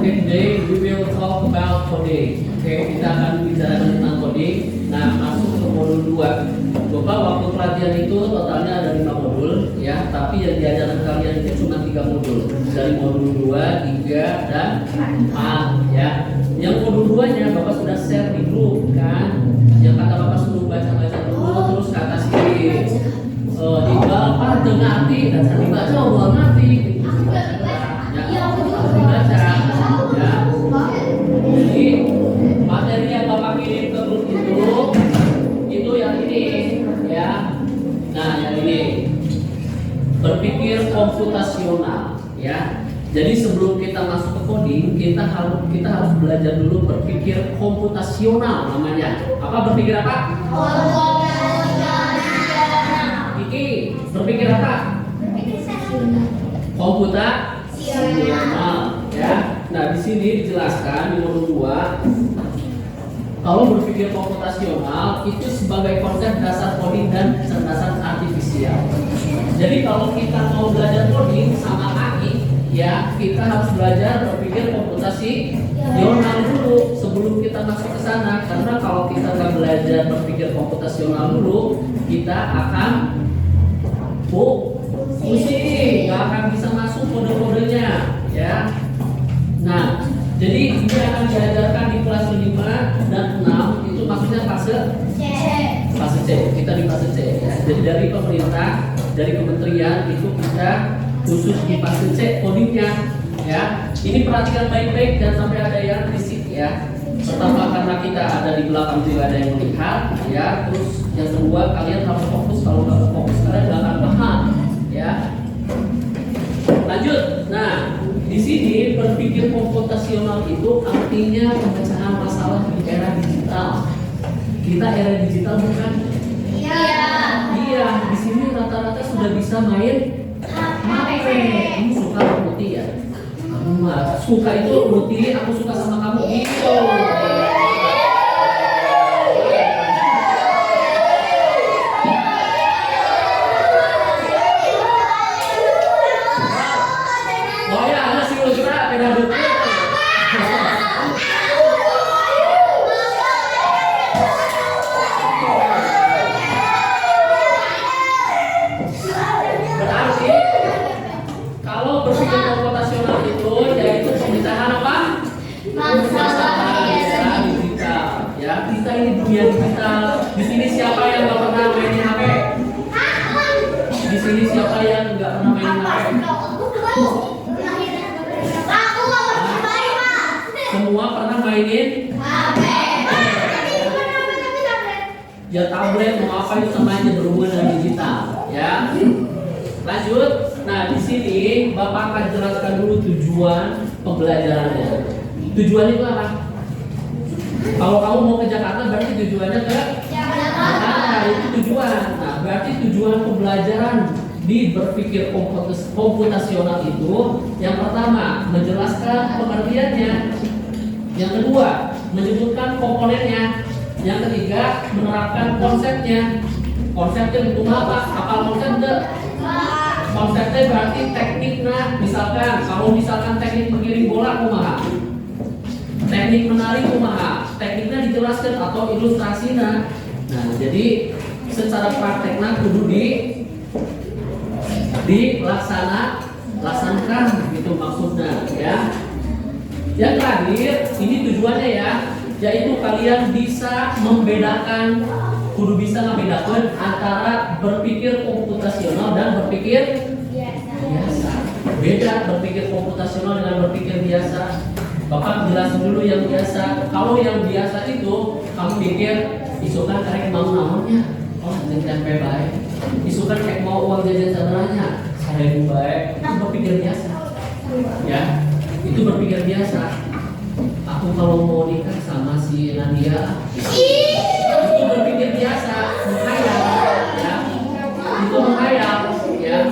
Okay, today we will talk about coding. Oke, kita akan bicara tentang coding. Nah, masuk ke modul 2. Bapak waktu pelatihan itu totalnya ada 5 modul ya, tapi yang diajarkan kalian itu cuma 3 modul. Dari modul 2, 3, dan 4 ya. Yang modul 2-nya Bapak sudah share di grup kan. Yang kata Bapak suruh baca-baca dulu terus ke atas kiri. Di Bapak dengarti dan saya dibaca Allah ngerti. Jadi materi yang Bapak kirim ke grup itu yang ini ya. Nah, yang ini berpikir komputasional ya. Jadi sebelum kita masuk ke coding, kita harus belajar dulu berpikir komputasional namanya. Apa berpikir apa? Iki berpikir apa? Komputasional ya. Nah, di sini dijelaskan di modul 2 kalau berpikir komputasional itu sebagai konsep dasar coding dan kecerdasan artifisial. Jadi kalau kita mau belajar coding sama kaki ya, kita harus belajar berpikir komputasional dulu sebelum kita masuk ke sana. Karena kalau kita nggak belajar berpikir komputasional dulu, kita akan pusing, nggak akan bisa masuk kode-kodenya ya. Nah, jadi ini akan diajarkan di kelas 5 dan 6, itu maksudnya fase C. Kita di fase C ya. Jadi dari pemerintah, dari kementerian itu kita khusus di fase C codingnya ya. Ini perhatikan baik-baik dan sampai ada yang berisik ya. Pertama karena kita ada di belakang juga ada yang melihat ya. Terus yang kedua kalian harus fokus, kalau nggak fokus kalian nggak akan paham ya. Lanjut. Nah, di sini berpikir komputasional itu artinya pemecahan masalah di era digital. Kita era digital bukan? Iya. Di sini rata-rata sudah bisa main HP. Kamu suka putih ya? Kamu suka itu putih, aku suka sama kamu gitu. Berarti kalau berpikir komputasional itu yaitu pemecahan apa? Masalah digital. Ya, kita ini dunia digital. Di sini siapa yang nggak pernah mainin HP? Di sini siapa yang nggak pernah mainin HP? Semua pernah mainin HP. Ya tablet mau apa itu sama aja berhubungan dengan digital ya. Lanjut. Nah, di sini Bapak akan jelaskan dulu tujuan pembelajarannya. Tujuan itu apa? Kalau kamu mau ke Jakarta berarti tujuannya ke Jakarta. Itu tujuan. Nah, berarti tujuan pembelajaran di berpikir komputasional itu yang pertama menjelaskan pengertiannya, yang kedua menyebutkan komponennya, yang ketiga menerapkan konsepnya. Konsepnya itu apa? Apal konsepnya? Konsepnya berarti tekniknya. Misalkan kalau teknik mengirim bola kumaha, teknik menari kumaha, tekniknya dijelaskan atau ilustrasinya. Nah, jadi secara prakteknya kudu dilaksanakan gitu maksudnya ya. Yang terakhir ini tujuannya ya, yaitu kalian bisa membedakan, kudu bisa membedakan antara berpikir komputasional dan berpikir biasa. Beda berpikir komputasional dengan berpikir biasa. Bapak jelasin dulu yang biasa. Kalau yang biasa itu kamu pikir isukan karek mau namanya, oh tempe baik. Isukan kayak mau uang jajan saudaranya, saya baik. Itu berpikir biasa. Ya, itu berpikir biasa. Aku kalau mau nikah sama si Nadia, itu berpikir biasa, menghayal, ya. Itu menghayal, ya.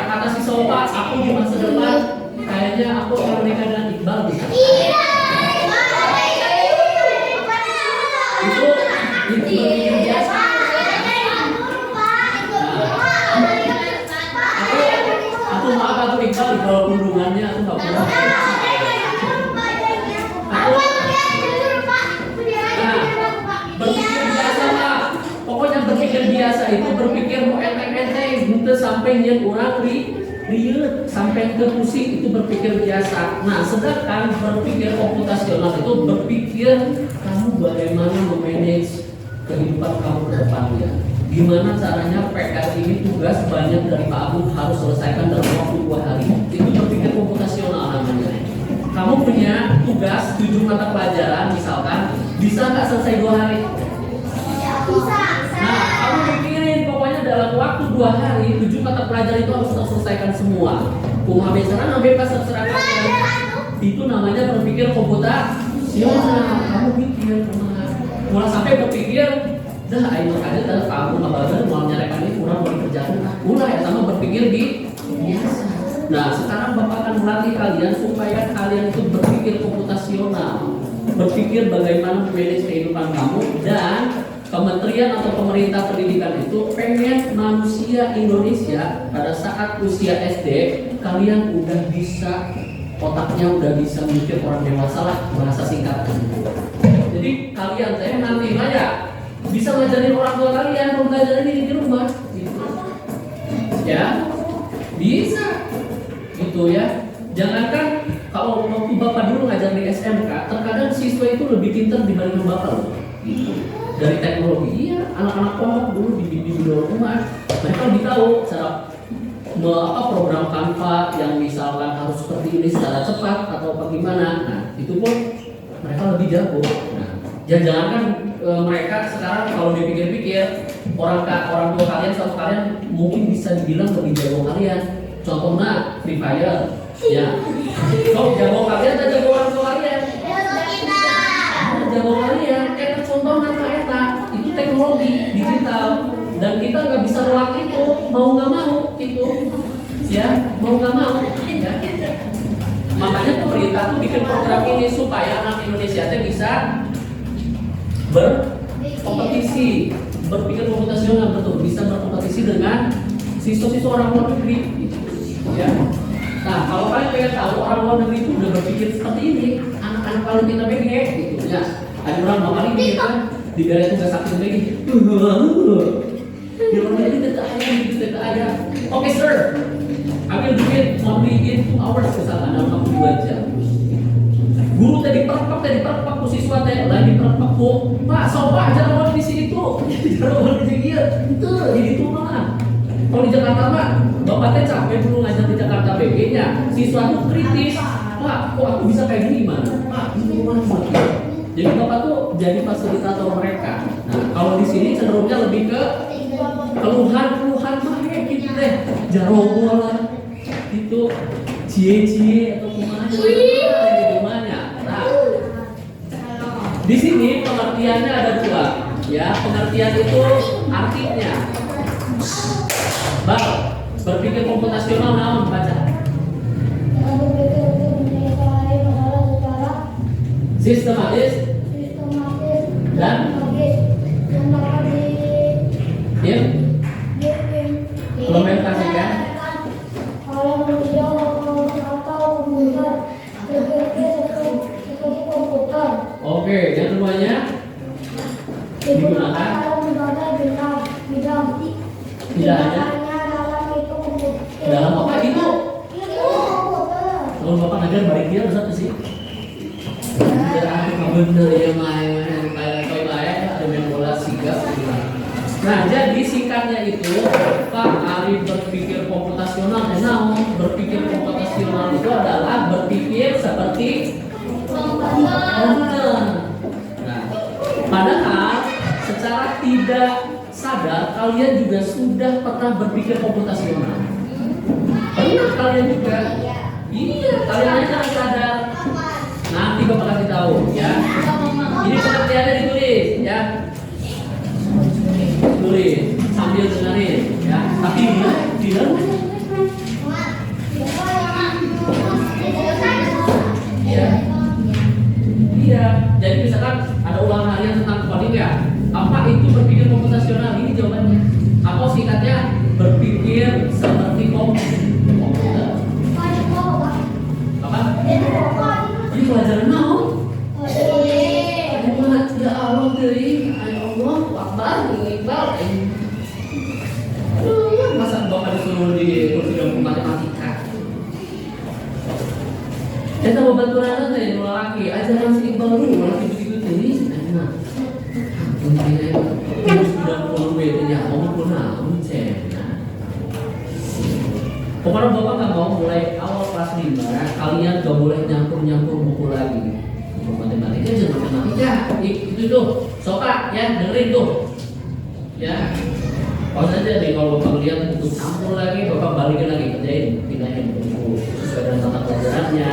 Kata si Sopa, aku di masa depan kayaknya aku kalau nikah dengan Iqbal bisa. Itu berpikir biasa. Aku maaf aku Iqbal di bawah kandungannya aku nggak punya. itu berpikir mau enteng-enteng, itu sampai nyen orang riut, sampai ke pusing itu berpikir biasa. Nah, sedangkan berpikir komputasional itu berpikir kamu bagaimana memanage kehidupan kamu ke depannya. Gimana caranya PR ini tugas banyak dari Pak Abu harus selesaikan dalam waktu 2 hari. Itu berpikir komputasional namanya. Kamu punya tugas 7 mata pelajaran misalkan, bisa nggak selesai 2 hari? Bisa. Nah, kamu pikirin pokoknya dalam waktu 2 hari 7 mata pelajaran itu harus terselesaikan semua. Kumaha besaran bebas terserah kamu. Itu namanya berpikir komputasional. Kamu pikir mulai sampai berpikir dah ayo makanya dalam kamu ngabagan mau nyarekan ini kurang mau dikerjakan. Ulah ya sama berpikir biasa. Nah, sekarang Bapak akan melatih kalian supaya kalian itu berpikir komputasional, berpikir bagaimana manage kehidupan kamu. Dan Kementerian atau Pemerintah Pendidikan itu pengen manusia Indonesia pada saat usia SD kalian udah bisa, otaknya udah bisa mikir orang dewasa lah, bahasa singkat. Jadi kalian nanti ya bisa ngajarin orang tua kalian pembelajaran ini di rumah, gitu. Ya, bisa, gitu ya. Jangankan kalau waktu Bapak dulu ngajar di SMK, terkadang siswa itu lebih pintar dibanding Bapak loh, gitu. Dari teknologi, iya, anak-anak pondok dulu di rumah, mereka lebih tahu cara program Canva yang misalkan harus seperti ini secara cepat atau bagaimana. Nah, itu pun mereka lebih jago. Nah, jangan kan mereka sekarang kalau dipikir-pikir orang tua kalian sama kalian mungkin bisa dibilang lebih jago kalian. Contohnya Free Fire, ya. Kalau jago kalian, dan jago orang tua kalian. Jago kalian, contohnya itu teknologi digital dan kita nggak bisa nolak itu, mau nggak mau itu, ya mau nggak mau. Ya. Makanya pemerintah tuh bikin program ini supaya anak Indonesia bisa berkompetisi, berpikir komputasional, betul, bisa berkompetisi dengan siswa-siswa orang luar negeri, ya. Nah, kalau kalian pengen tahu orang luar negeri itu udah berpikir seperti ini, anak-anak paling kita BG, gitu, ya. Ada orang paling gitu kan, diberi tugas aktif lagi. Di luar negeri tidak ada. Oke, sir, I will do it only in 2 hours misalkan dalam waktu 2 jam. Guru tadi perpak siswa teh lagi perpak bu, Pak, sopa jangan di sini tuh, jangan di sini itu jadi tuh mah. Kalau di Jakarta mah, bapak teh capek dulu ngajar di Jakarta BG-nya, siswa tuh kritis, Pak, kok aku bisa kayak gini mana? Pak, ini gimana? Jadi bapak tuh jadi fasilitator mereka. Nah, kalau di sini cenderungnya lebih ke keluhan mah kayak gitu deh, jarobol lah, itu cie atau gimana? Nah, di sini pengertiannya ada 2, ya. Pengertian itu artinya, Bang, berpikir komputasional naon baca? Sistematis dan implementasikan. Oke, yang keduanya digunakan tidak hanya dalam apa itu? Kalau bapak ngajar balik dia satu sih. Bener ya main kayak ada main bola sigap. Nah, jadi singkatnya itu Pak Ari berpikir komputasional. Berpikir komputasional itu adalah berpikir seperti komputer. Nah, padahal secara tidak sadar kalian juga sudah pernah berpikir komputasional. Pernah kalian juga? Iya, kalian aja sadar. Nanti bapak kasih tahu, ya. Ini pengertiannya ditulis, ya. Tulis sambil dengerin, ya. Tapi tidak. Iya. Jadi misalkan ada ulangan harian tentang coding ya. Apa itu berpikir komputasional? Ini jawabannya. Atau singkatnya berpikir seperti komputer. Apa? Ini pelajaran mau? Ya Allah, dari Allah, Akbar, Iqbal. dulu di kursi matematika. Kita mau bantu anak saya dua laki, ajaran si Iqbal dulu, laki begitu ini, nah, ini sudah perlu bedanya, mau punah, mencet. Pokoknya bapak nggak mau mulai awal kelas 5, kalian gak boleh nyampur buku lagi. Matematika aja matematika, itu tuh, soka ya dengerin tuh, ya. Pas aja deh kalau bapak lihat untuk campur lagi, bapak balikin lagi kerjain, pindahin buku sesuai dengan mata pelajarannya.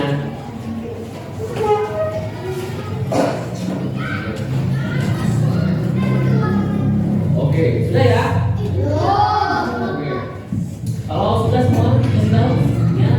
Oke, sudah ya? Oke. Kalau sudah semua, tinggal ya.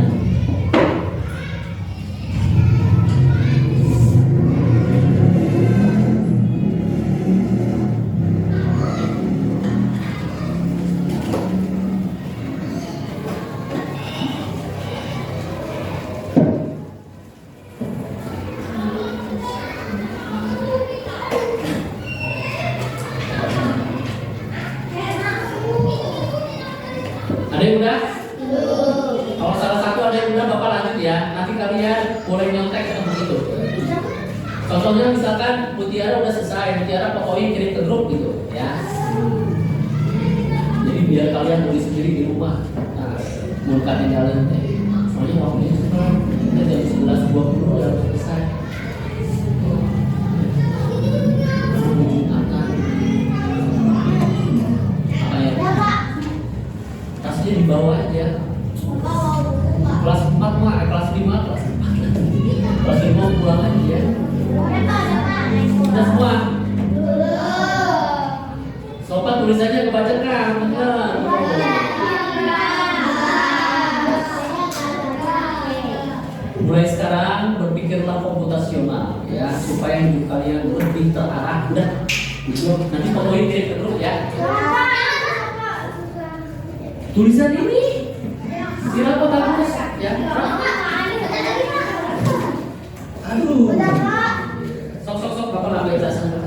Ada yang udah? Kalau salah satu ada yang udah, bapak lanjut ya. Nanti kalian boleh nyontek atau begitu. Contohnya misalkan Mutiara udah selesai, Mutiara pokoknya kirim ke grup gitu, ya. Jadi biar kalian tulis sendiri di rumah. Nah, bukan tinggalin teh. Soalnya waktunya sekarang kita jam 11.20 udah selesai. Tasnya di bawah aja. Kelas 4 mah, kelas 5, kelas 4. Kelas 5 pulang aja ya. Udah semua. Sobat tulisannya kebacakan, bener. Mulai sekarang berpikirlah komputasional ya, supaya hidup kalian lebih terarah. Udah, nanti pokoknya kirim ke grup ya. Tulisan ini siapa bagus ya? Aduh. Sok bapak ngambil jelasan.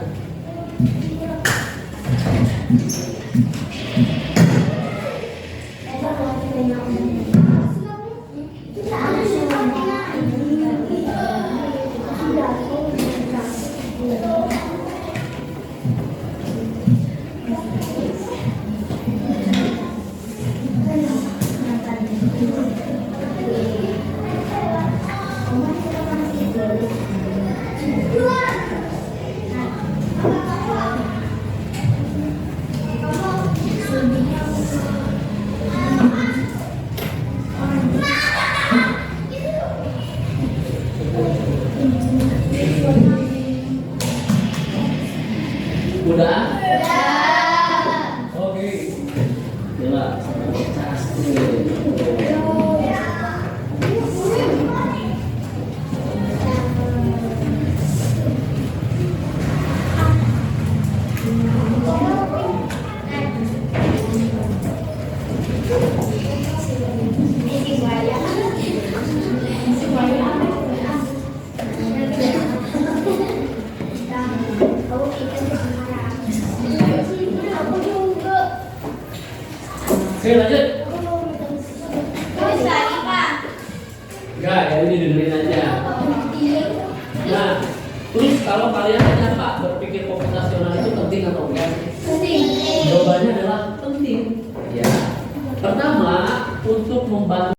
Udah? Oke. Jelas. Oke, lanjut. Enggak, ya ini dengerin aja. Nah, terus kalau kalian tanya Pak, berpikir komputasional itu penting atau enggak? Penting. Jawabannya adalah penting. Ya. Pertama, untuk membantu